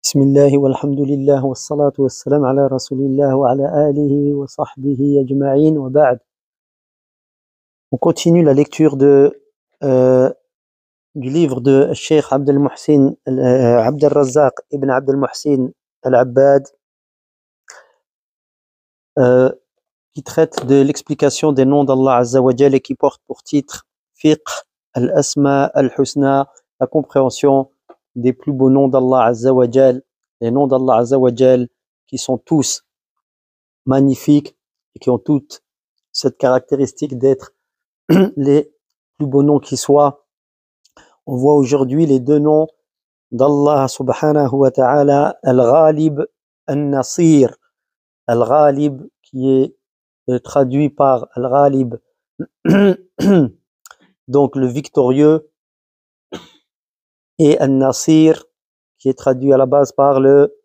بسم الله والحمد لله والصلاة والسلام على رسول الله وعلى آله وصحبه أجمعين وبعد. On continue la lecture du livre de Cheikh Abd al-Muhsin Abd al-Razzaq ibn Abd al-Muhsin al-Abbad qui traite de l'explication des noms d'Allah Azza wa Jal et qui porte pour titre Fiqh al-Asma al-Husna, la compréhension des plus beaux noms d'Allah Azza wa Jal, les noms d'Allah Azza wa Jal qui sont tous magnifiques et qui ont toutes cette caractéristique d'être les plus beaux noms qui soient. On voit aujourd'hui les deux noms d'Allah subhanahu wa ta'ala, Al-Ghalib, Al-Nasir. Al-Ghalib qui est traduit par Al-Ghalib, donc le victorieux, et Al-Nasir qui est traduit à la base par le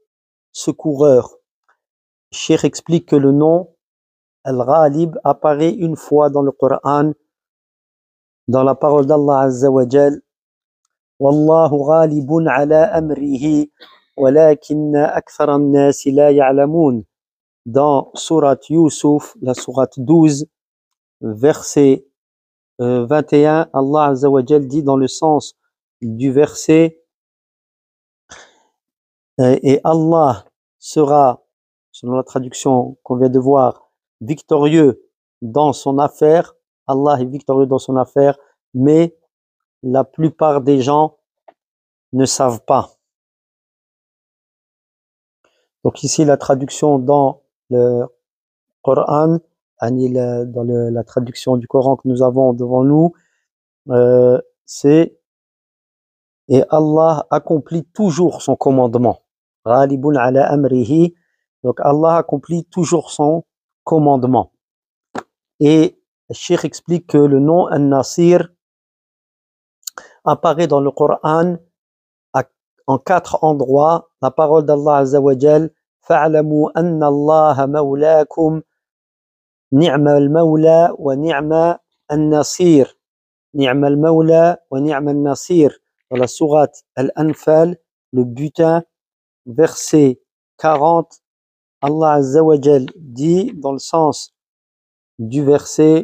secoureur. Cheikh explique que le nom Al-Ghalib apparaît une fois dans le Coran, dans la parole d'Allah Azza wa Jal, Wallahu ghalibun ala amrihi walakinna akthara an-nasi la ya'lamun. Dans Surat Yusuf, la Surat 12, verset 21, Allah Azza wa Jal dit dans le sens du verset et Allah sera, selon la traduction qu'on vient de voir, victorieux dans son affaire. Allah est victorieux dans son affaire, mais la plupart des gens ne savent pas. Donc ici la traduction dans le Coran, dans la traduction du Coran que nous avons devant nous, c'est et Allah accomplit toujours son commandement. Ghalibun ala amrihi. Donc Allah accomplit toujours son commandement. Et le Cheikh explique que le nom An-Nasir apparaît dans le Coran en 4 endroits. La parole d'Allah Azza wa Jal, fa'lamu anna Allah mawlakum ni'ma al-mawla wa ni'ma an-nasir. Ni'ma al-mawla wa ni'ma an-nasir. Dans la sourate Al-Anfal, le butin, verset 40, Allah Azza wa Jal dit dans le sens du verset: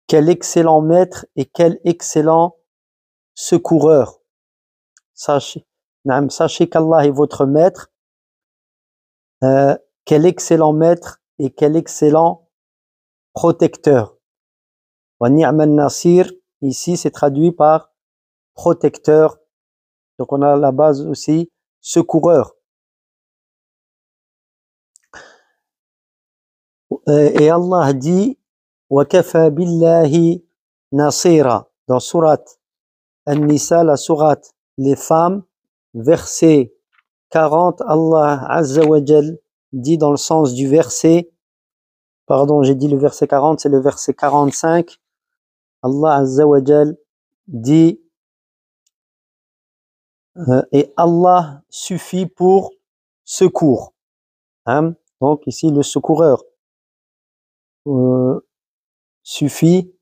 quel excellent maître et quel excellent secoureur. Sachez qu'Allah est votre maître. Quel excellent maître et quel excellent protecteur. Wa ni'man nasir, ici c'est traduit par protecteur. Donc on a la base aussi secoureur. Et Allah dit wa kafa billahi nasira dans sourate An-Nisa, la sourate les femmes, verset 40, Allah Azza wa Jal dit dans le sens du verset, pardon, j'ai dit le verset 40, c'est le verset 45, Allah Azza wa Jal dit et Allah suffit pour secours. Hein? Donc ici le secoureur suffit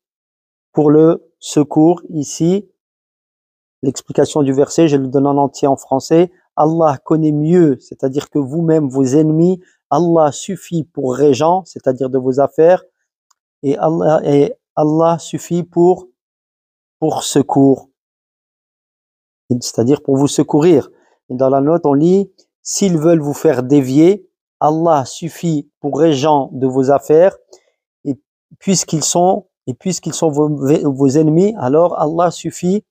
pour le secours. Ici l'explication du verset, je le donne en entier en français. Allah connaît mieux, c'est-à-dire que vous-même, vos ennemis, Allah suffit pour régent, c'est-à-dire de vos affaires, et Allah suffit pour secours, c'est-à-dire pour vous secourir. Et dans la note, on lit, s'ils veulent vous faire dévier, Allah suffit pour régent de vos affaires, et puisqu'ils sont vos ennemis, alors Allah suffit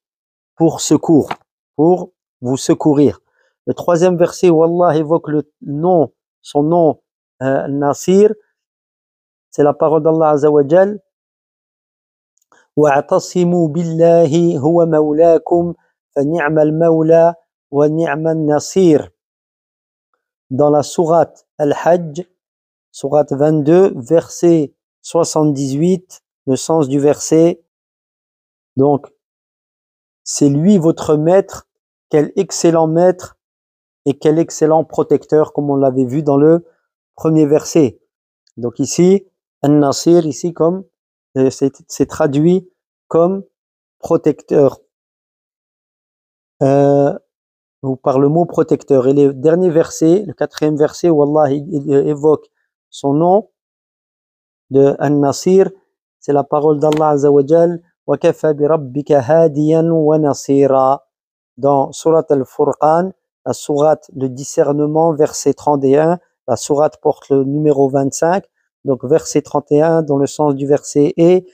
pour secours, pour vous secourir. Le troisième verset où Allah évoque son nom Nasir, c'est la parole d'Allah Azza wa Jal, wa'tasimu billahi huwa mawlakum fa ni'mal mawla wa ni'man nasir. Dans la sourate Al-Hajj, sourate 22, verset 78, le sens du verset, donc c'est lui votre maître, quel excellent maître et quel excellent protecteur, comme on l'avait vu dans le premier verset. Donc ici, An-Nasir, ici comme c'est traduit comme protecteur. ou par le mot protecteur. Et le dernier verset, le 4e verset, où Allah il évoque son nom de An-Nasir, c'est la parole d'Allah Azza wa Jal, wa kafa bi rabbika hadiyan wa nasira. Dans Surat Al-Furqan, la sourate le discernement, verset 31, la sourate porte le numéro 25, donc verset 31 dans le sens du verset est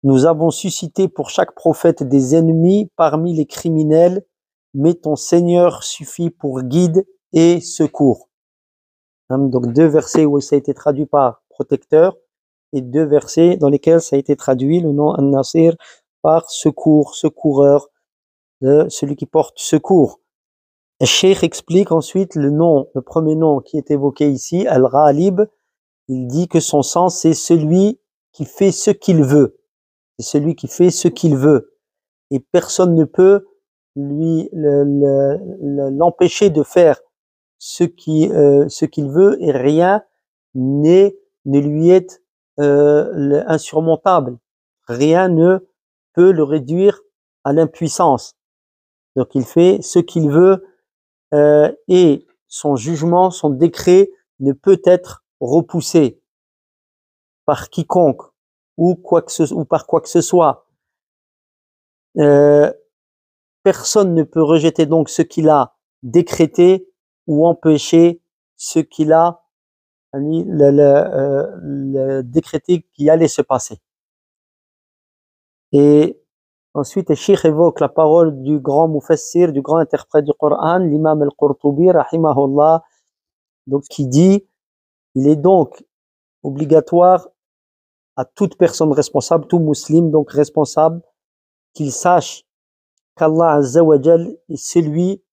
nous avons suscité pour chaque prophète des ennemis parmi les criminels, mais ton Seigneur suffit pour guide et secours. Donc 2 versets où ça a été traduit par protecteur et 2 versets dans lesquels ça a été traduit le nom An-Nasir par secours, secoureur, celui qui porte secours. Le Cheikh explique ensuite le premier nom qui est évoqué ici, Al-Ghalib. Il dit que son sens c'est celui qui fait ce qu'il veut. C'est celui qui fait ce qu'il veut. Et personne ne peut l'empêcher de faire ce qu'il veut et rien ne lui est insurmontable. Rien ne peut le réduire à l'impuissance. Donc il fait ce qu'il veut et son jugement, son décret ne peut être repoussé par quiconque ou par quoi que ce soit. Personne ne peut rejeter donc ce qu'il a décrété ou empêcher ce qu'il a décrété qui allait se passer. Et ensuite, le Cheikh évoque la parole du grand mufassir, du grand interprète du Coran, l'imam al-Qurtubi, rahimahullah, donc qui dit, il est donc obligatoire à toute personne responsable, tout musulman donc responsable, qu'il sache qu'Allah Azza wa Jal est celui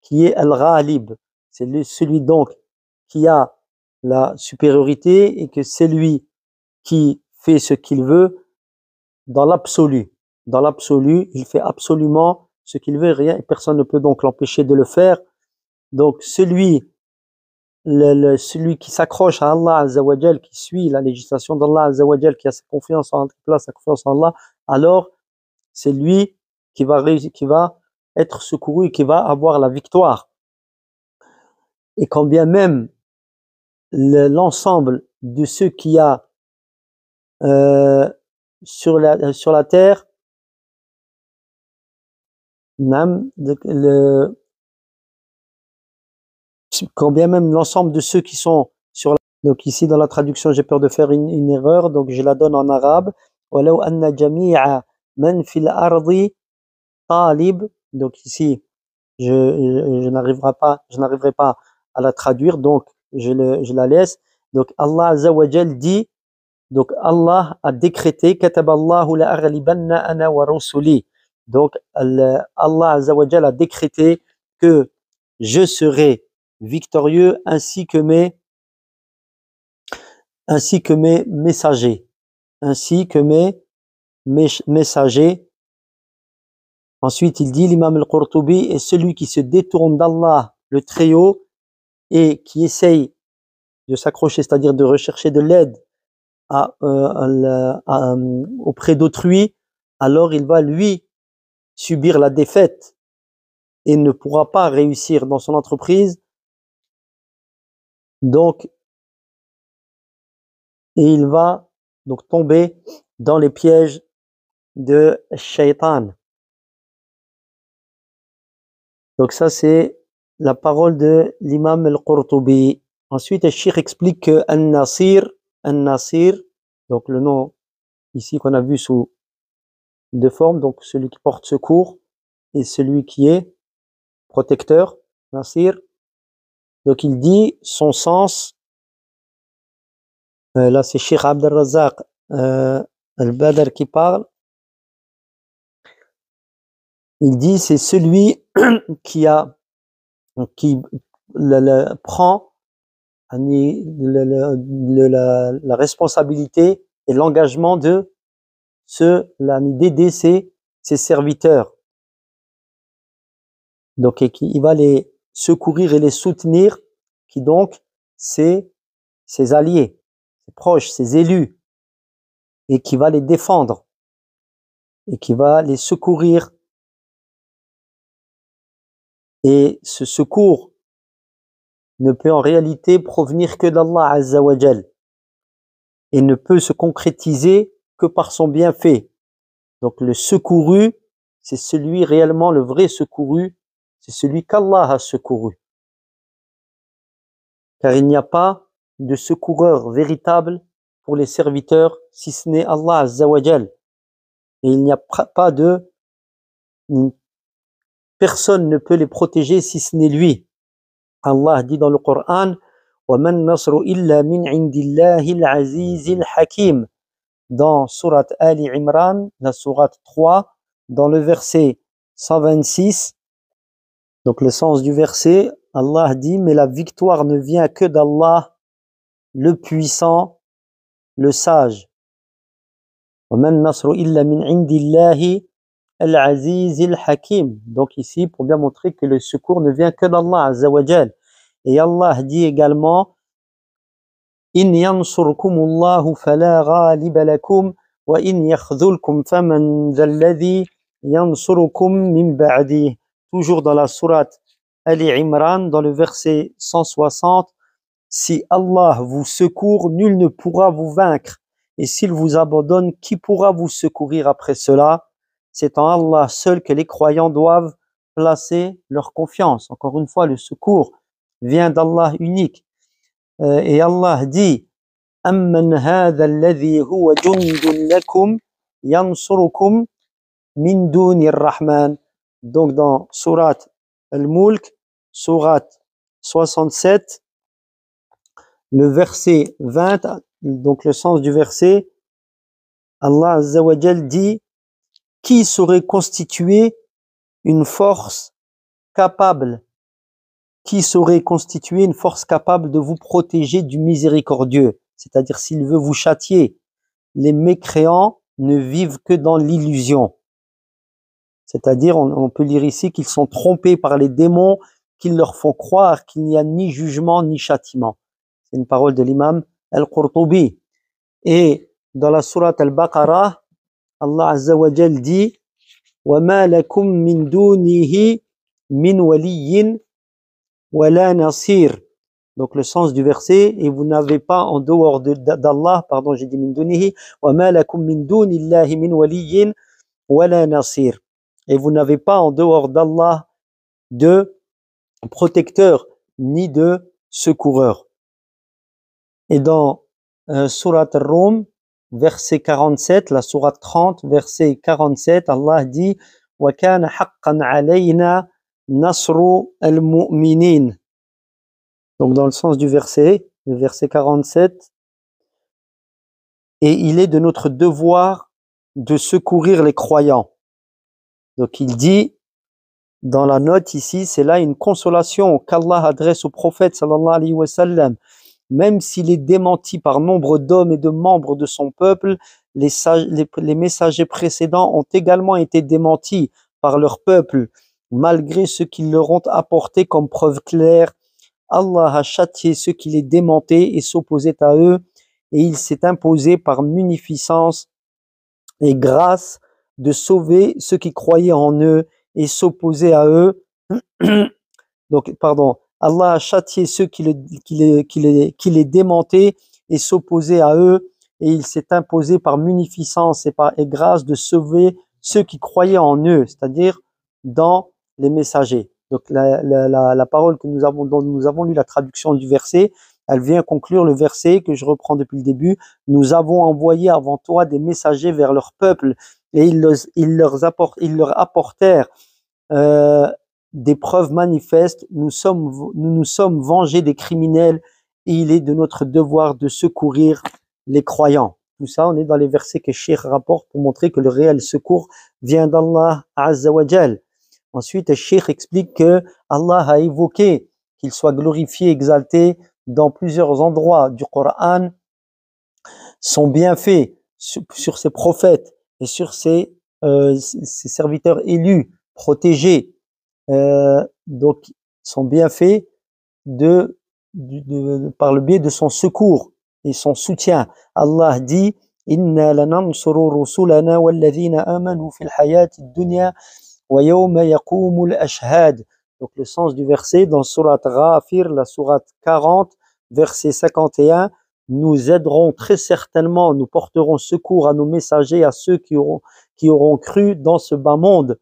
qui est Al-Ghalib, c'est celui donc qui a la supériorité et que c'est lui qui fait ce qu'il veut dans l'absolu. Dans l'absolu, il fait absolument ce qu'il veut, rien, et personne ne peut donc l'empêcher de le faire. Donc celui qui s'accroche à Allah Azza wa Jal, qui suit la législation d'Allah Azza wa Jal, qui a sa confiance en Allah, alors c'est lui qui va être secouru et qui va avoir la victoire. Et quand bien même l'ensemble de ceux qui a sur la terre, quand bien même l'ensemble de ceux qui sont sur la, donc ici dans la traduction j'ai peur de faire une erreur, donc je la donne en arabe, walau anna jami'a man fil ardi talib, donc ici je n'arriverai pas à la traduire, donc je la laisse. Donc Allah Azza wa Jal dit, donc Allah a décrété kataballahu la aghlibanna ana wa rusuli, donc Allah Azza wa Jal a décrété que je serai victorieux ainsi que mes messagers, messagers. Ensuite, il dit, l'imam al-Qurtubi est celui qui se détourne d'Allah, le Très-Haut, et qui essaye de s'accrocher, c'est-à-dire de rechercher de l'aide auprès d'autrui, alors il va lui subir la défaite et ne pourra pas réussir dans son entreprise. Donc, et il va donc tomber dans les pièges de Shaitan. Donc ça c'est la parole de l'imam al-Qurtubi. Ensuite, le Cheikh explique que An-Nasir, donc le nom ici qu'on a vu sous deux formes, donc celui qui porte secours et celui qui est protecteur, Nasir. Donc il dit son sens, là c'est Cheikh Abdel Razak al-Badr qui parle. Il dit c'est celui qui prend la responsabilité et l'engagement d'aider ses serviteurs. Donc il va les secourir et les soutenir, qui donc c'est ses alliés, ses proches, ses élus, et qui va les défendre. et qui va les secourir. Et ce secours ne peut en réalité provenir que d'Allah Azza wa Jal et ne peut se concrétiser que par son bienfait. Donc le secouru, c'est celui réellement, le vrai secouru, c'est celui qu'Allah a secouru. Car il n'y a pas de secoureur véritable pour les serviteurs si ce n'est Allah Azza wa Jal. Et il n'y a pas de... Personne ne peut les protéger si ce n'est lui. Allah dit dans le Coran وَمَا النَّصْرُ إِلَّا مِنْ عِنْدِ اللَّهِ الْعَزِيزِ الْحَكِيمِ. Dans sourate Ali Imran, la sourate 3, dans le verset 126, donc le sens du verset, Allah dit mais la victoire ne vient que d'Allah, le puissant, le sage. وَمَا النَّصْرُ إِلَّا مِنْ عِنْدِ اللَّهِ الْعَزِيزِ الْحَكِيمِ. Donc ici, pour bien montrer que le secours ne vient que d'Allah Azza wa Jal. Et Allah dit également إن ينصركم الله فلا غالب لكم وإن يخذلكم فمن ذا الذي ينصركم من بعده. Toujours dans la sourate Ali Imran, dans le verset 160, si Allah vous secourt, nul ne pourra vous vaincre. Et s'il vous abandonne, qui pourra vous secourir après cela? C'est en Allah seul que les croyants doivent placer leur confiance. Encore une fois, le secours vient d'Allah unique. Et Allah dit أَمَّنْ هَذَا الَّذِي هُوَ جُنْدٌ لَكُمْ يَنْصُرُكُمْ مِنْ دُونِ الرَّحْمَنِ. Donc dans sourate Al-Mulk, sourate 67, le verset 20, donc le sens du verset, Allah Azza wa Jal dit qui saurait constituer une force capable, qui saurait constituer une force capable de vous protéger du miséricordieux, c'est-à-dire s'il veut vous châtier. Les mécréants ne vivent que dans l'illusion. C'est-à-dire, on peut lire ici qu'ils sont trompés par les démons qui leur font croire qu'il n'y a ni jugement ni châtiment. C'est une parole de l'imam Al-Qurtubi. Et dans la sourate Al-Baqarah, Allah Azza wa Jal dit وَمَا لَكُمْ مِنْ دُونِهِ مِنْ وَلِيٍّ وَلَا نَصِيرٍ. Donc le sens du verset, et vous n'avez pas en dehors d'Allah, pardon, j'ai dit min dunihi, وَمَا لَكُمْ مِنْ دُونِ اللَّهِ مِنْ وَلِيٍّ وَلَا نَصِيرٍ. Et vous n'avez pas en dehors d'Allah de protecteur ni de secoureur. Et dans sourate Ar-Rum, verset 47, la sourate 30, verset 47, Allah dit وَكَانَ حَقًّا عَلَيْنَا نَصْرُ الْمُؤْمِنِينَ. Donc dans le sens du verset, le verset 47, et il est de notre devoir de secourir les croyants. Donc il dit, dans la note ici, c'est là une consolation qu'Allah adresse au prophète sallallahu alayhi wa sallam. Même s'il est démenti par nombre d'hommes et de membres de son peuple, les messagers précédents ont également été démentis par leur peuple, malgré ce qu'ils leur ont apporté comme preuve claire. Allah a châtié ceux qui les démentaient et s'opposaient à eux, et il s'est imposé par munificence et grâce de sauver ceux qui croyaient en eux et s'opposaient à eux. Donc, pardon, Allah a châtié ceux qui les démentaient et s'opposaient à eux, et il s'est imposé par munificence et grâce de sauver ceux qui croyaient en eux, c'est-à-dire dans les messagers. Donc la parole dont nous avons lu la traduction du verset, elle vient conclure le verset que je reprends depuis le début. Nous avons envoyé avant toi des messagers vers leur peuple, et ils leur apportèrent des preuves manifestes. Nous nous sommes vengés des criminels, et il est de notre devoir de secourir les croyants. Tout ça, on est dans les versets que Cheikh rapporte pour montrer que le réel secours vient d'Allah Azza wa Jal. Ensuite, le Cheikh explique que Allah a évoqué qu'il soit glorifié, exalté dans plusieurs endroits du Coran, son bienfait sur ses prophètes et sur ses serviteurs élus, protégés. Donc, son bienfait par le biais de son secours et son soutien. Allah dit إنا لننصر رسلنا والذين آمنوا في الحياة الدنيا ويوم يقوم الأشهاد. Donc le sens du verset dans sourate Ghafir, la sourate 40, verset 51, nous aiderons très certainement, nous porterons secours à nos messagers, à ceux qui auront cru dans ce bas monde.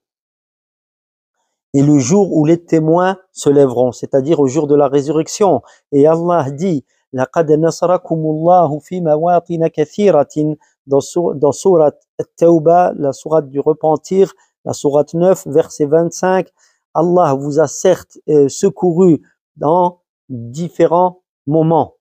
Et le jour où les témoins se lèveront, c'est-à-dire au jour de la résurrection. Et Allah dit, لَقَدْ نَصَرَكُمُ اللَّهُ فِي مَوَاطِنَ كَثِيرَةٍ dans sourate At-Tawbah, la sourate du repentir, la sourate 9, verset 25, Allah vous a certes secouru dans différents moments.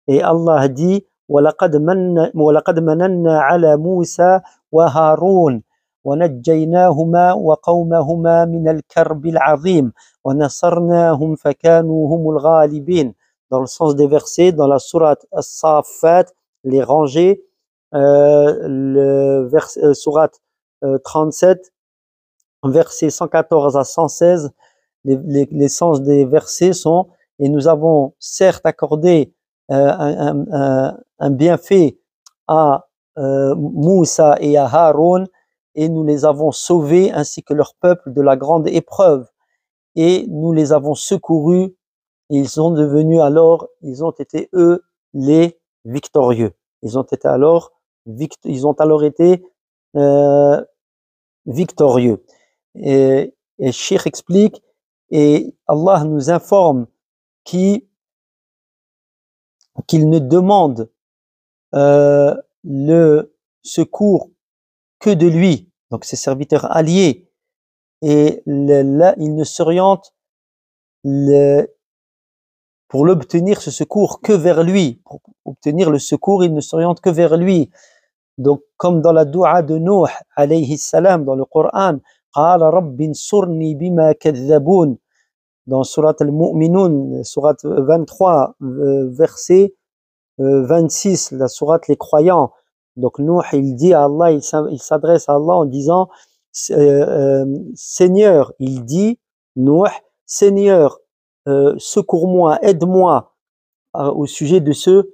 Et Allah dit, وَلَقَدْ مَنَنَّا عَلَى مُوسَى وَهَارُونَ وَنَجَّيْنَاهُمَا وَقَوْمَهُمَا مِنَ الْكَرْبِ الْعَظِيمِ وَنَصَرْنَاهُمْ فَكَانُوا هُمُ الْغَالِبِينَ. Dans le sens des versets, dans la sourate As-Saffat, les rangées, sourate 37, versets 114 à 116, les sens des versets sont, et nous avons certes accordé un bienfait à Moussa et à Haroun, et nous les avons sauvés ainsi que leur peuple de la grande épreuve, et nous les avons secourus, et ils ont été eux les victorieux. Ils ont alors été victorieux. Et Cheikh explique, et Allah nous informe qu'il ne demande le secours que de lui, donc ses serviteurs alliés, et là il ne s'oriente pour l'obtenir ce secours que vers lui. Pour obtenir le secours, il ne s'oriente que vers lui. Donc comme dans la dua de Nuh alayhi salam dans le Coran, qala rabbi nsurni bima kadhaboun, dans surat al-Mu'minun, surat 23, verset 26, la sourate les croyants. Donc Nuh, il dit à Allah, il s'adresse à Allah en disant, Seigneur, il dit, Nuh, Seigneur, secours-moi, aide-moi au sujet de ceux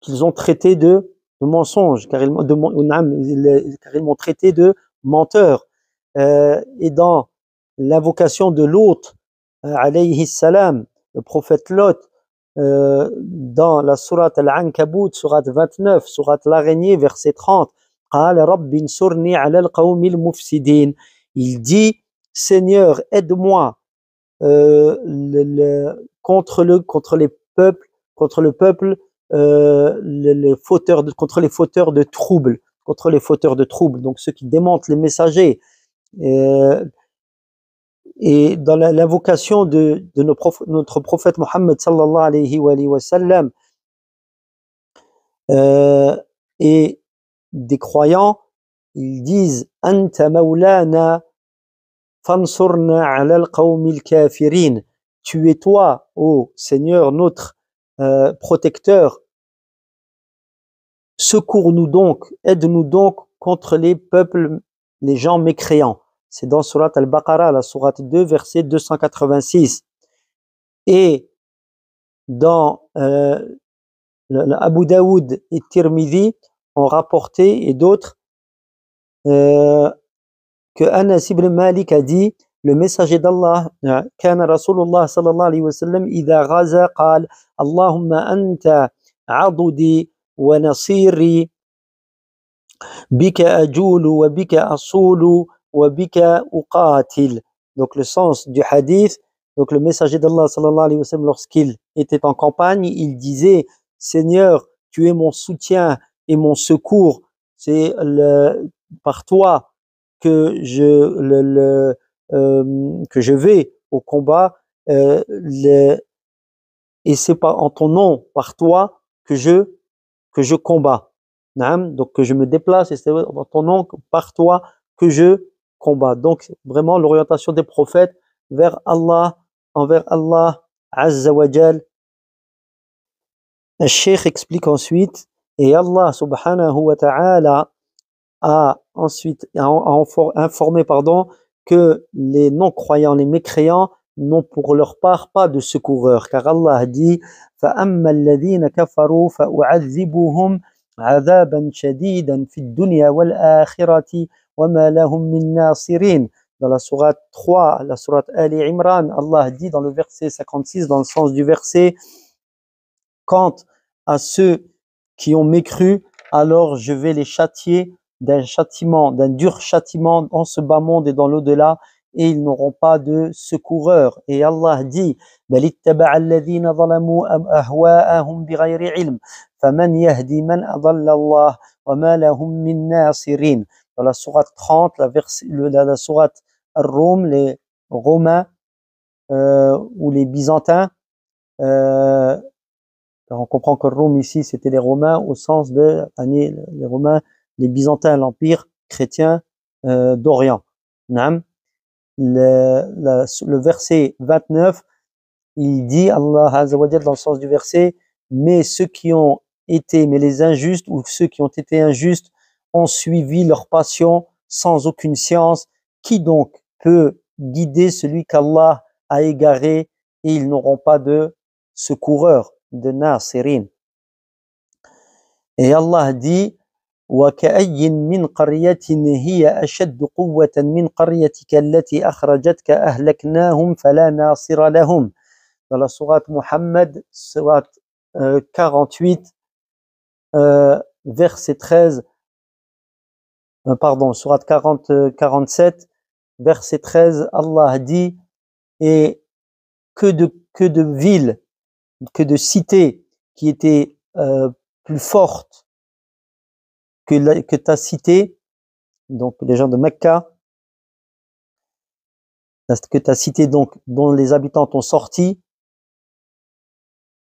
qu'ils ont traités de mensonges, car ils m'ont traité de menteurs. Et dans l'invocation de Lot, alayhi salam, le prophète Lot, dans la sourate Al-Ankabut, sourate 29, sourate l'araignée, verset 30, il dit, Seigneur, aide-moi contre le peuple, contre les fauteurs de troubles, donc ceux qui démentent les messagers. Et dans l'invocation de notre prophète Mohammed sallallahu alayhi wa sallam, et des croyants, ils disent Anta maulana fansurna ala al-qawmil kafirin. Tu es toi, ô Seigneur, notre protecteur. Secours-nous donc, aide-nous donc contre les peuples, les gens mécréants. C'est dans Surat Al-Baqarah, la Surat 2, verset 286. Et dans Abu Daoud et Tirmidhi ont rapporté, et d'autres, que Anas ibn Malik a dit, le messager d'Allah, كان رسول الله صلى الله عليه وسلم إذا غزا قال اللهم أنت عضدي ونصيري بك أجول وبك أصول وبك أقاتل. Donc le sens du hadith, donc le messager d'Allah sallallahu alayhi wa sallam, lorsqu'il était en campagne, il disait, Seigneur, tu es mon soutien et mon secours, c'est par toi que je vais au combat, et c'est en ton nom, par toi, que je combats. Donc que je me déplace, et c'est en ton nom, par toi, que je combat. Donc vraiment l'orientation des prophètes vers Allah, envers Allah Azza wa Jal. Le Cheikh explique ensuite, et Allah subhanahu wa ta'ala a ensuite informé que les non-croyants, les mécréants n'ont pour leur part pas de secoureur, car Allah dit فَأَمَّا الَّذِينَ كَفَرُوا فَأُعَذِّبُهُمْ عذابا شديدا في الدنيا والآخرة وما لهم من ناصرين. Dans la sourate 3, la sourate Ali Imran, Allah dit dans le verset 56, dans le sens du verset, quant à ceux qui ont mécru, alors je vais les châtier d'un châtiment, d'un dur châtiment dans ce bas monde et dans l'au-delà, et ils n'auront pas de secoureur. Et Allah dit, بل اتبع الذين ظلموا أهواءهم بغير علم فمن يهدي من أضل الله وما لهم من ناصرين. Dans la sourate 30, la sourate Ar-Rum, les Romains ou les Byzantins, alors on comprend que Rome ici c'était les Romains au sens de les Romains, les Byzantins, l'empire chrétien d'Orient. Le verset 29, il dit, Allah Azza wa Jalla dans le sens du verset, mais les injustes ou ceux qui ont été injustes ont suivi leur passion sans aucune science. Qui donc peut guider celui qu'Allah a égaré, et ils n'auront pas de secoureur, de nasirin. Et Allah dit, وَكَأَيٍّ مِّن قَرْيَةٍ هِيَ أَشَدُّ قُوَّةً مِّن قَرْيَتِكَ الَّتِي أَخْرَجَتْكَ أَهْلَكْنَاهُمْ فَلَا نَاصِرَ لَهُمْ. Dans la sourate Muhammad, sourate 48, verset 13, sourate 47, verset 13, Allah dit, et que de villes, que de cités qui étaient plus fortes que ta cité, donc les gens de Mecca, que ta cité donc dont les habitants ont sorti,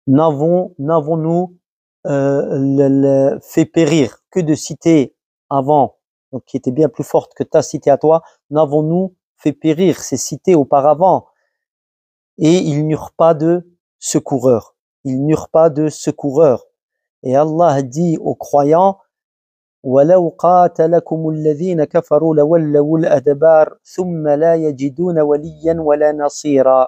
n'avons-nous fait périr que de cités avant, donc qui étaient bien plus fortes que ta cité à toi, n'avons-nous fait périr ces cités auparavant, et ils n'eurent pas de secoureurs. Ils n'eurent pas de secoureurs. Et Allah dit aux croyants, وَلَوْ قَاتَلَكُمُ الَّذِينَ كَفَرُوا لَوَلَّوُا الْأَدْبَارَ ثُمَّ لَا يَجِدُونَ وَلِيًّا وَلَا نَصِيرًا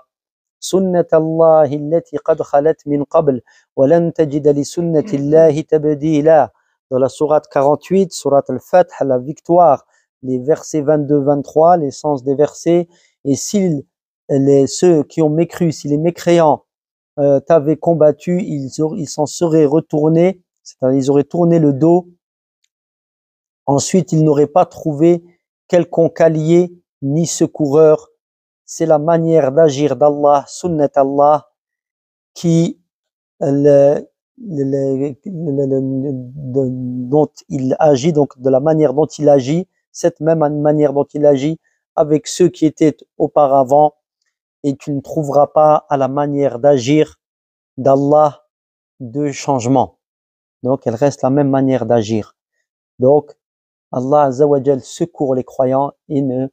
سُنَّةَ اللَّهِ الَّتِي قَدْ خَلَتْ مِنْ قَبْلُ وَلَنْ تَجِدَ لِسُنَّةِ اللَّهِ تَبْدِيلًا. Dans la sourate 48, sourate Al-Fath, la victoire, les versets 22-23, les sens des versets, et si ceux qui ont mécru, si les mécréants t'avaient combattu, ils s'en seraient retournés, c'est-à-dire ils auraient tourné le dos. Ensuite, ils n'auraient pas trouvé quelconque allié ni secoureur. C'est la manière d'agir d'Allah, sunnat Allah, qui dont il agit, donc de la manière dont il agit, cette même manière dont il agit avec ceux qui étaient auparavant, et tu ne trouveras pas à la manière d'agir d'Allah de changement. Donc, elle reste la même manière d'agir. Donc, Allah Azza wa Jal secourt les croyants et ne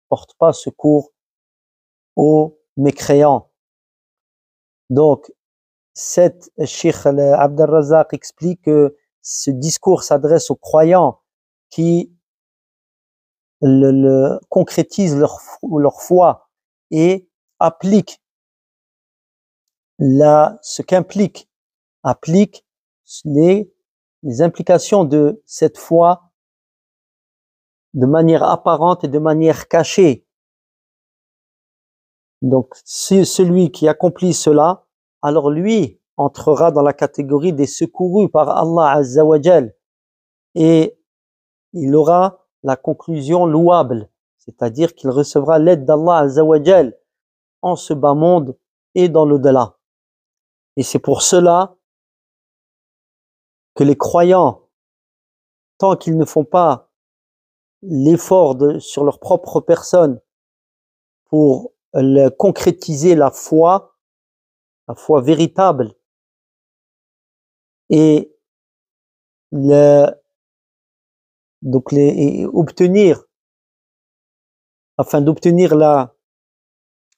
porte pas secours aux mécréants. Donc, Cheikh Abd al-Razzaq explique que ce discours s'adresse aux croyants qui concrétisent leur foi et appliquent ce qu'implique les implications de cette foi de manière apparente et de manière cachée. Donc, si celui qui accomplit cela, alors lui entrera dans la catégorie des secourus par Allah Azza wa Jal, et il aura la conclusion louable, c'est-à-dire qu'il recevra l'aide d'Allah Azza wa Jal en ce bas monde et dans l'au-delà. Et c'est pour cela que les croyants, tant qu'ils ne font pas l'effort sur leur propre personne pour concrétiser la foi véritable, et afin d'obtenir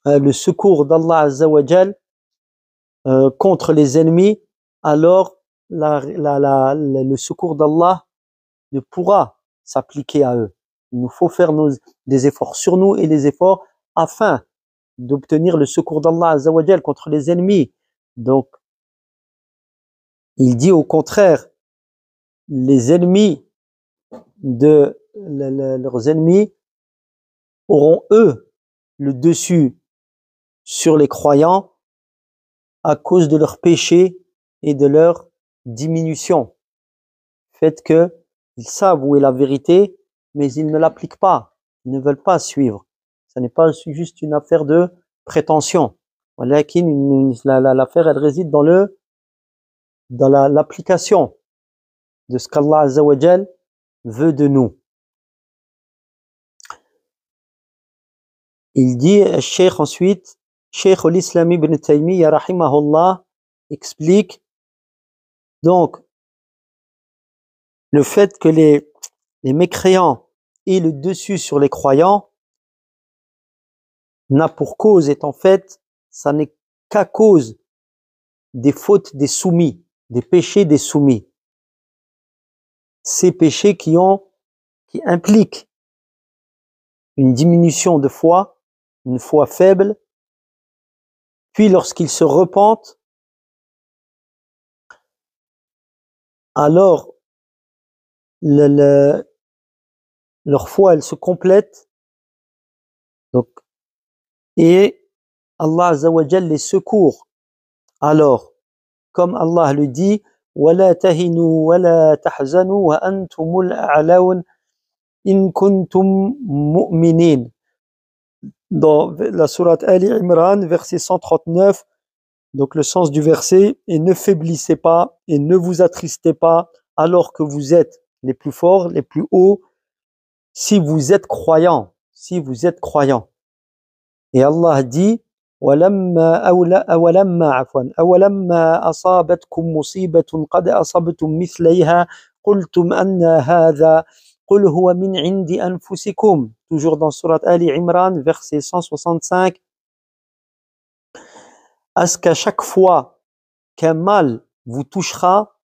le secours d'Allah Azza wa Jal contre les ennemis, alors le secours d'Allah ne pourra s'appliquer à eux. Il nous faut faire des efforts sur nous et des efforts afin d'obtenir le secours d'Allah Azza wa Jal contre les ennemis. Donc, il dit au contraire, les ennemis leurs ennemis auront eux le dessus sur les croyants à cause de leur péché et de leur diminution. Fait que ils savent où est la vérité, mais ils ne l'appliquent pas, ils ne veulent pas suivre. Ce n'est pas juste une affaire de prétention. L'affaire, elle réside dans l'application de ce qu'Allah Azza wa Jal veut de nous. Il dit, Cheikh ensuite, Cheikh al-Islam ibn Taymiyyah rahimahullah explique donc le fait que les mécréants aient le dessus sur les croyants n'a pour cause, est en fait, ça n'est qu'à cause des fautes des soumis, des péchés des soumis. Ces péchés qui impliquent une diminution de foi, une foi faible, puis lorsqu'ils se repentent, alors leur foi, elle se complète, donc, et Allah Azza wa Jal les secourt. Alors, comme Allah le dit, وَلَا تَهِنُوا وَلَا تَحْزَنُوا وَأَنْتُمُ الْأَعْلَوْنَ إِن كُنْتُم مُؤْمِنِينَ. Dans la sourate Ali Imran, verset 139, donc le sens du verset, et ne faiblissez pas et ne vous attristez pas alors que vous êtes les plus forts, les plus hauts, si vous êtes croyants, si vous êtes croyants. Et Allah dit, أولما أصابتكم مصيبة قد أصبتم مثليها قلتم أن هذا قل هو من عند أنفسكم. Toujours dans sourate Ali Imran, verset 165. À ce qu'à chaque fois qu'un mal vous touchera,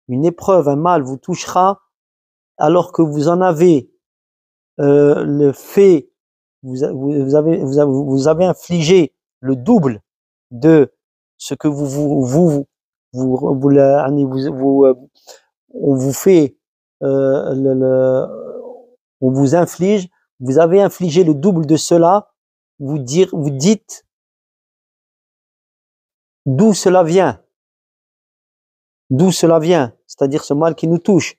une épreuve, un mal vous touchera, alors que vous en avez le fait, vous avez infligé le double de ce que on vous fait, on vous inflige, vous avez infligé le double de cela, vous dites d'où cela vient, c'est-à-dire ce mal qui nous touche,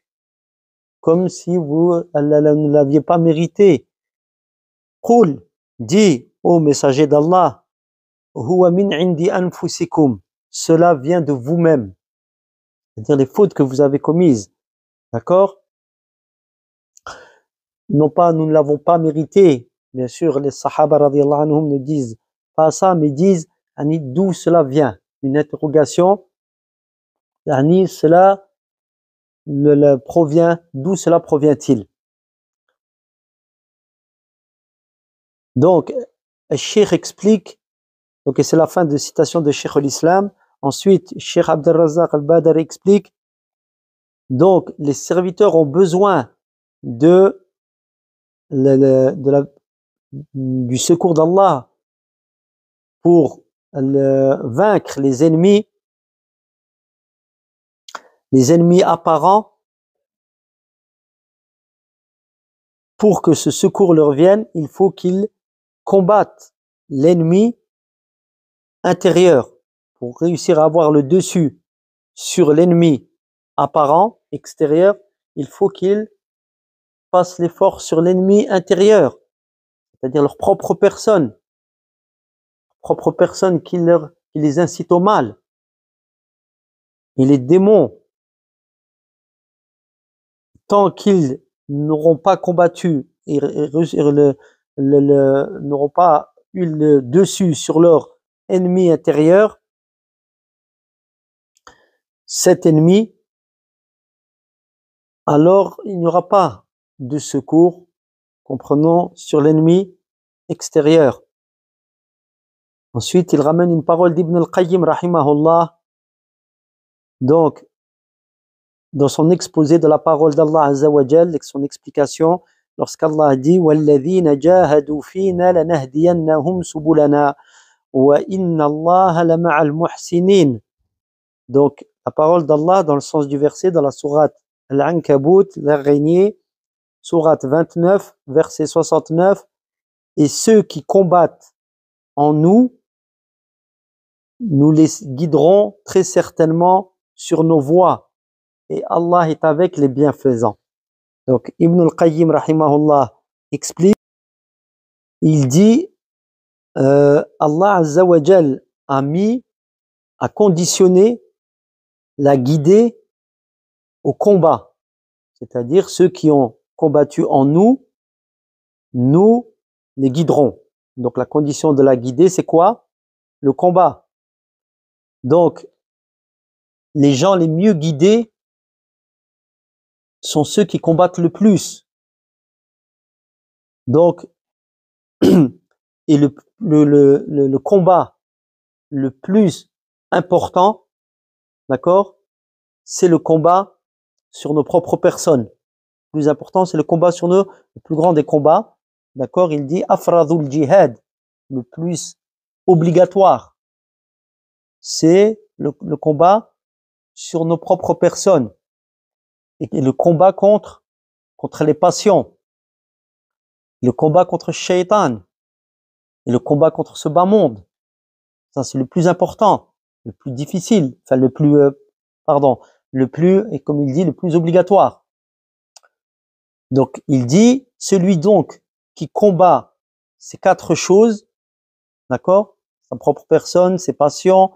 comme si vous ne l'aviez pas mérité. Qul, dis, ô messager d'Allah, huwa min indi anfusikum, cela vient de vous-même, c'est-à-dire les fautes que vous avez commises, d'accord? Non pas, nous ne l'avons pas mérité, bien sûr, les sahaba radiyallahu anhum ne disent pas ça, mais disent d'où cela vient, une interrogation, cela provient, d'où cela provient-il? Donc, le Cheikh explique, donc c'est la fin de citation de Cheikh al-Islam. Ensuite, Cheikh Abdel Razak al-Badari explique, donc les serviteurs ont besoin du secours d'Allah pour vaincre les ennemis apparents. Pour que ce secours leur vienne, il faut qu'ils combattent l'ennemi intérieur. Pour réussir à avoir le dessus sur l'ennemi apparent, extérieur, il faut qu'ils fassent l'effort sur l'ennemi intérieur, c'est-à-dire leur propre personne qui les incite au mal. Et les démons, tant qu'ils n'auront pas combattu et n'auront pas eu le dessus sur leur ennemi intérieur, cet ennemi, alors il n'y aura pas de secours, comprenons, sur l'ennemi extérieur. Ensuite, il ramène une parole d'Ibn al-Qayyim rahimahullah, donc dans son exposé de la parole d'Allah Azza wa Jal, avec son explication, lorsqu'Allah a dit وَالَّذِينَ جَاهَدُوا فِينَا لَنَهْدِيَنَّهُمْ سُبُلَنَا وَإِنَّ اللَّهَ لَمَعَ الْمُحْسِنِينَ. Donc la parole d'Allah dans le sens du verset dans la sourate Al-Ankabut, l'araignée, sourate 29, verset 69. Et ceux qui combattent en nous, nous les guiderons très certainement sur nos voies. Et Allah est avec les bienfaisants. Donc, Ibn al-Qayyim, rahimahullah, explique, il dit, Allah Azza wa Jal a conditionné la guidée au combat. C'est-à-dire, ceux qui ont combattu en nous, nous les guiderons. Donc, la condition de la guidée, c'est quoi? Le combat. Donc, les gens les mieux guidés sont ceux qui combattent le plus. Donc, et le combat le plus important, d'accord, c'est le combat sur nos propres personnes. Le plus important, c'est le combat sur nos, le plus grand des combats, d'accord, il dit afradul jihad, le plus obligatoire, c'est le combat sur nos propres personnes et le combat contre les passions, le combat contre le shaitan et le combat contre ce bas monde. Ça, c'est le plus important, le plus difficile, enfin le plus, et comme il dit, le plus obligatoire. Donc, il dit, celui donc qui combat ces quatre choses, d'accord, sa propre personne, ses passions,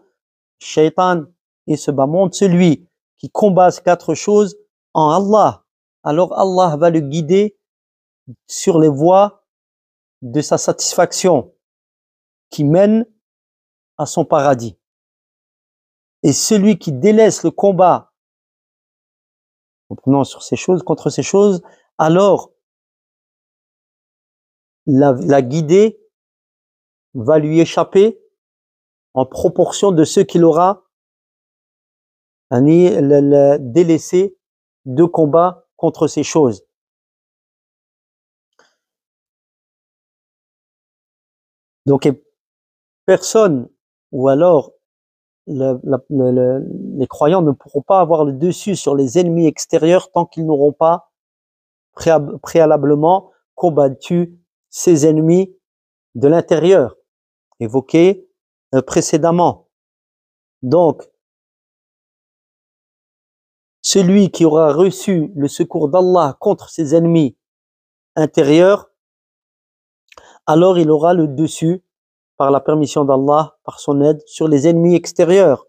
shaitan et ce bas monde, celui qui combat ces quatre choses en Allah, alors Allah va le guider sur les voies de sa satisfaction qui mène à son paradis. Et celui qui délaisse le combat sur ces choses, contre ces choses, alors la guidée va lui échapper en proportion de ce qu'il aura délaissé de combat contre ces choses. Donc, personne, ou alors les croyants ne pourront pas avoir le dessus sur les ennemis extérieurs tant qu'ils n'auront pas préalablement combattu ces ennemis de l'intérieur, évoqués précédemment. Donc, celui qui aura reçu le secours d'Allah contre ses ennemis intérieurs, alors il aura le dessus par la permission d'Allah, par son aide, sur les ennemis extérieurs.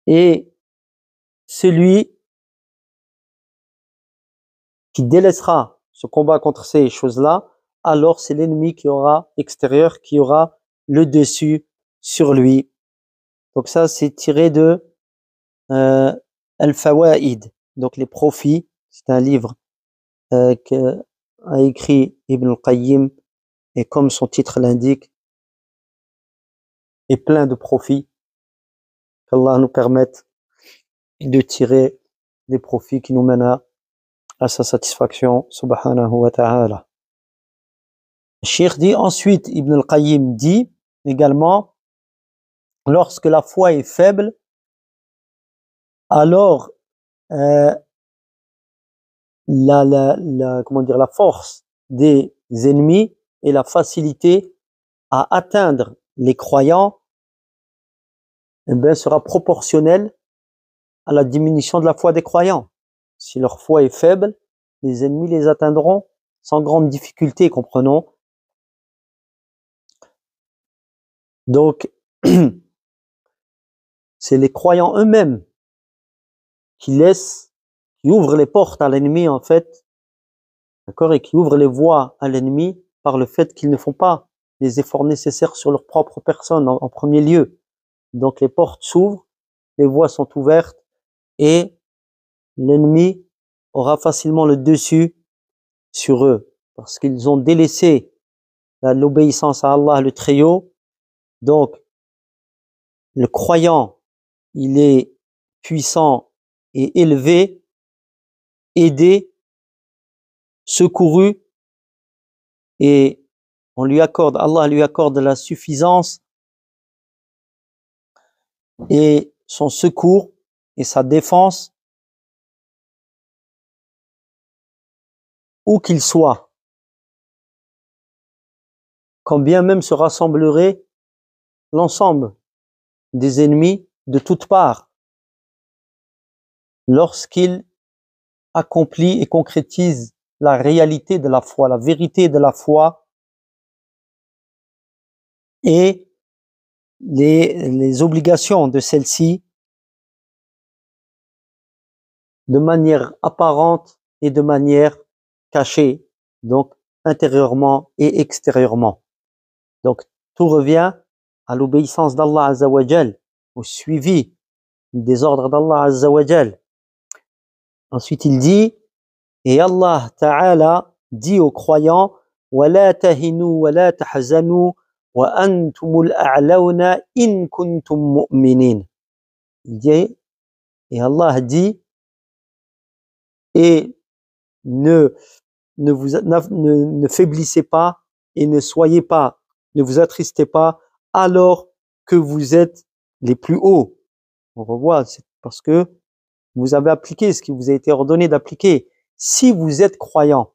Et celui qui délaissera ce combat contre ces choses-là, alors c'est l'ennemi extérieur qui aura le dessus sur lui. Donc ça, c'est tiré de Al-Fawaid, donc les profits. C'est un livre qu'a écrit Ibn al-Qayyim, et comme son titre l'indique, est plein de profits. Qu'Allah nous permette de tirer des profits qui nous mènent à sa satisfaction, subhanahu wa ta'ala. Cheikh dit ensuite, Ibn al-Qayyim dit également, lorsque la foi est faible, alors la force des ennemis et la facilité à atteindre les croyants sera proportionnelle à la diminution de la foi des croyants. Si leur foi est faible, les ennemis les atteindront sans grande difficulté, comprenons. Donc, c'est les croyants eux-mêmes qui ouvrent les portes à l'ennemi, en fait, d'accord, et qui ouvrent les voies à l'ennemi par le fait qu'ils ne font pas les efforts nécessaires sur leur propre personne en premier lieu. Donc, les portes s'ouvrent, les voies sont ouvertes et l'ennemi aura facilement le dessus sur eux parce qu'ils ont délaissé l'obéissance à Allah le Très-Haut. Donc, le croyant, il est puissant et élevé, aidé, secouru, et Allah lui accorde la suffisance et son secours et sa défense où qu'il soit, quand bien même se rassemblerait l'ensemble des ennemis de toutes parts, lorsqu'il accomplit et concrétise la réalité de la foi, la vérité de la foi et les obligations de celle-ci de manière apparente et de manière cachée, donc intérieurement et extérieurement. Donc tout revient à l'obéissance d'Allah Azza wa Jal, au suivi des ordres d'Allah Azza wa Jal. Ensuite il dit, et Allah Ta'ala dit aux croyants, وَلَا تَهِنُوا وَلَا تَحْزَنُوا وَأَنْتُمُ الْأَعْلَوْنَ إِن كُنْتُم مُؤْمِنِينَ. Il dit, et Allah dit, et ne faiblissez pas et ne soyez pas, ne vous attristez pas alors que vous êtes les plus hauts. On revoit, c'est parce que vous avez appliqué ce qui vous a été ordonné d'appliquer. Si vous êtes croyant,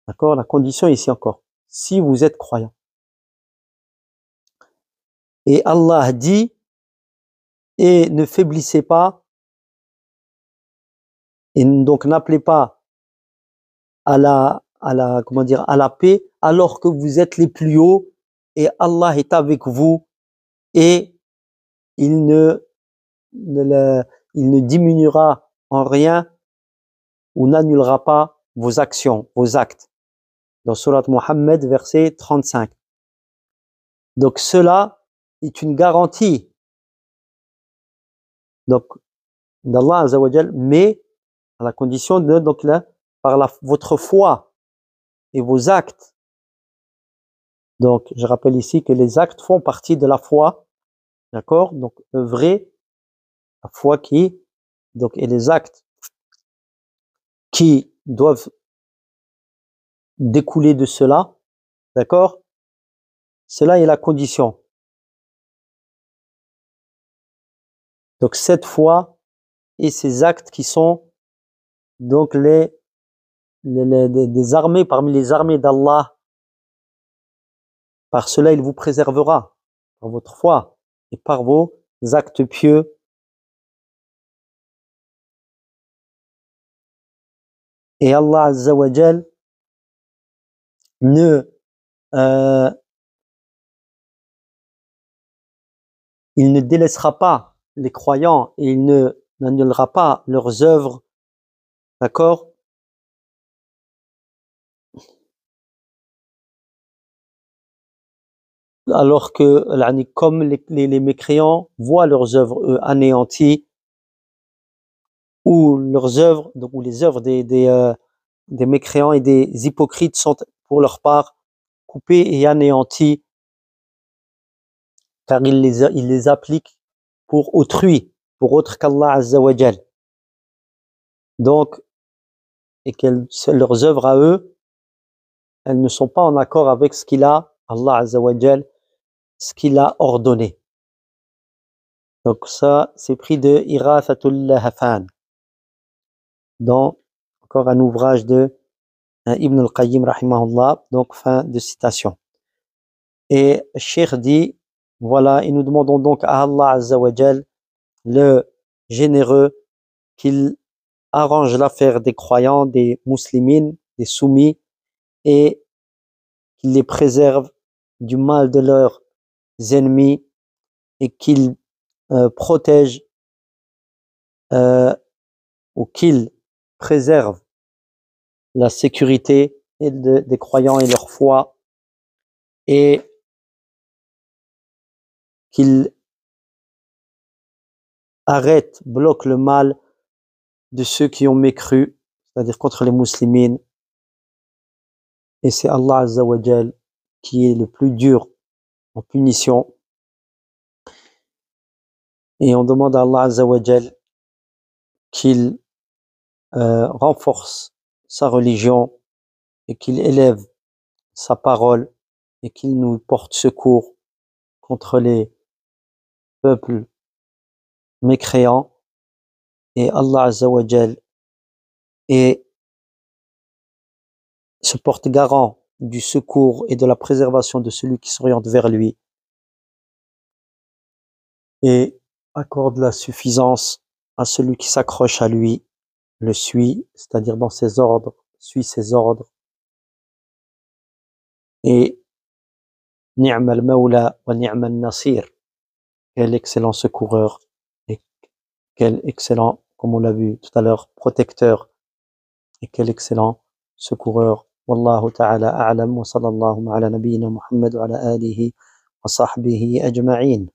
d'accord, la condition ici encore, si vous êtes croyant. Et Allah dit, et ne faiblissez pas, et donc n'appelez pas à la paix, alors que vous êtes les plus hauts, et Allah est avec vous, et il ne diminuera en rien ou n'annulera pas vos actions, vos actes. Dans Surat Muhammad, verset 35. Donc cela est une garantie donc d'Allah Azza wa Jal, mais à la condition de donc là, votre foi et vos actes. Donc je rappelle ici que les actes font partie de la foi, d'accord? Donc œuvrer, la foi qui donc et les actes qui doivent découler de cela, d'accord? Cela est la condition. Donc cette foi et ces actes qui sont donc des armées parmi les armées d'Allah. Par cela, il vous préservera par votre foi et par vos actes pieux. Et Allah Azza wa Jal il ne délaissera pas les croyants et il n'annulera pas leurs œuvres, d'accord? Alors que, comme les mécréants voient leurs œuvres anéanties, ou leurs œuvres, ou les œuvres des mécréants et des hypocrites sont pour leur part coupées et anéanties, car ils les appliquent pour autrui, pour autre qu'Allah Azza wa Jal. Donc, et que leurs œuvres à eux, elles ne sont pas en accord avec ce qu'il a, Allah Azza wa Jal, ce qu'il a ordonné. Donc ça, c'est pris de Irathatul Lahafan, dans encore un ouvrage de Ibn al-Qayyim rahimahullah, donc fin de citation. Et Cheikh dit, voilà, et nous demandons donc à Allah Azza wa Jal, le généreux, qu'il arrange l'affaire des croyants, des musulmans, des soumis, et qu'il les préserve du mal de leurs ennemis, et qu'il protège ou qu'il préserve la sécurité des croyants et leur foi, et qu'il bloque le mal de ceux qui ont mécru, c'est-à-dire contre les musulmans. Et c'est Allah Azza wa Jal qui est le plus dur en punition. Et on demande à Allah Azza wa Jal qu'il renforce sa religion et qu'il élève sa parole et qu'il nous porte secours contre les peuples mécréants. Et Allah Azza wa Jal est se porte garant du secours et de la préservation de celui qui s'oriente vers lui et accorde la suffisance à celui qui s'accroche à lui, le suit, c'est-à-dire dans ses ordres, suit ses ordres. Et ni'ma al-mawla wa ni'ma al-nasir, quel excellent secoureur et quel excellent, comme on l'a vu tout à l'heure, protecteur et quel excellent secoureur. Wallahu ta'ala a'lam wa sallallahu ala nabiyyina Muhammad wa ala alihi wa sahbihi ajma'in.